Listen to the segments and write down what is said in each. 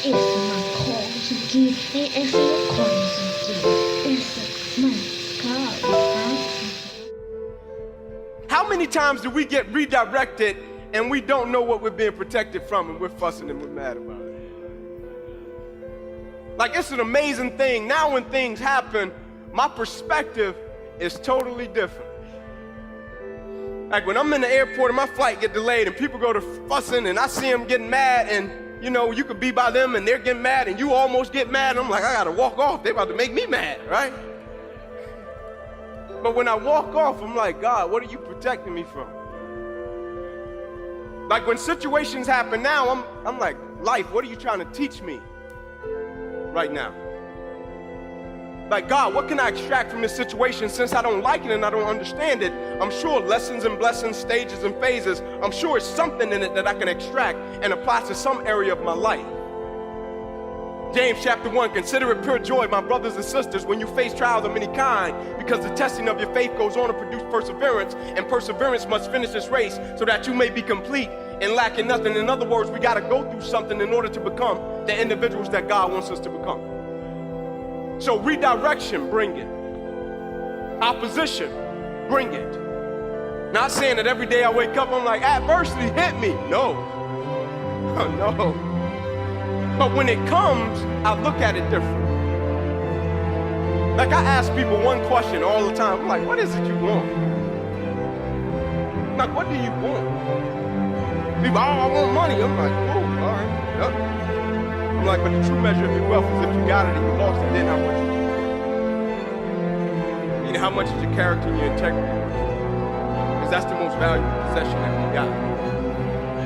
It's my call to give and answer your questions. It's my call. How many times do we get redirected and we don't know what we're being protected from and we're fussing and we're mad about it? Like, it's an amazing thing. Now when things happen, my perspective is totally different. Like when I'm in the airport and my flight get delayed and people go to fussing and I see them getting mad and you could be by them and they're getting mad and you almost get mad and I'm like, I gotta walk off. They're about to make me mad, right? But when I walk off, I'm like, God, what are you protecting me from? Like when situations happen now, I'm like, life, what are you trying to teach me right now? Like, God, what can I extract from this situation since I don't like it and I don't understand it? I'm sure lessons and blessings, stages and phases, I'm sure it's something in it that I can extract and apply to some area of my life. James chapter 1, consider it pure joy, my brothers and sisters, when you face trials of many kind, because the testing of your faith goes on to produce perseverance, and perseverance must finish this race so that you may be complete and lacking nothing. In other words, we got to go through something in order to become the individuals that God wants us to become. So redirection, bring it. Opposition, bring it. Not saying that every day I wake up, I'm like, adversity hit me. No. No. But when it comes, I look at it different. Like I ask people one question all the time. I'm like, what is it you want? Like, what do you want? People, I want money. I'm like, oh, all right, yep. I'm like, but the true measure of your wealth is if you got it and you lost it, then how much? You know, how much is your character and your integrity? Because that's the most valuable possession that we got.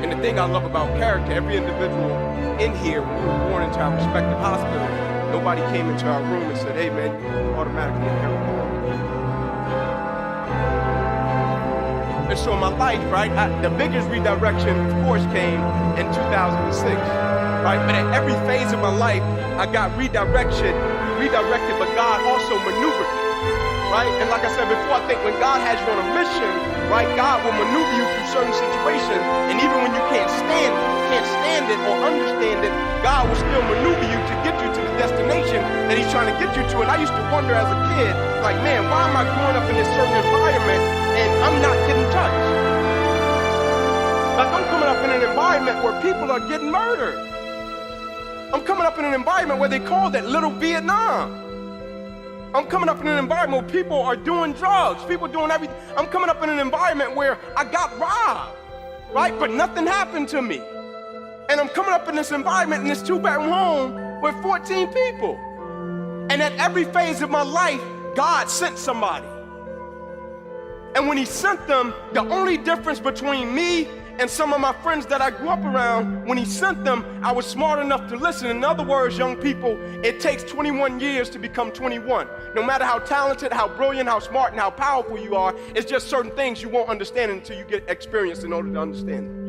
And the thing I love about character, every individual in here, when we were born into our respective hospitals, nobody came into our room and said, hey man, you automatically inherit character. And so in my life, right, the biggest redirection, of course, came in 2006. Right? But at every phase of my life, I got redirected, but God also maneuvered me, right? And like I said before, I think when God has you on a mission, right, God will maneuver you through certain situations, and even when you can't stand it or understand it, God will still maneuver you to get you to the destination that He's trying to get you to. And I used to wonder as a kid, like, man, why am I growing up in this certain environment and I'm not getting touched? Like, I'm coming up in an environment where people are getting murdered. I'm coming up in an environment where they call that Little Vietnam. I'm coming up in an environment where people are doing drugs, people doing everything. I'm coming up in an environment where I got robbed, right? But nothing happened to me. And I'm coming up in this environment in this 2-bedroom home with 14 people. And at every phase of my life, God sent somebody. And when He sent them, the only difference between me and some of my friends that I grew up around, when He sent them, I was smart enough to listen. In other words, young people, it takes 21 years to become 21. No matter how talented, how brilliant, how smart, and how powerful you are, it's just certain things you won't understand until you get experience in order to understand it.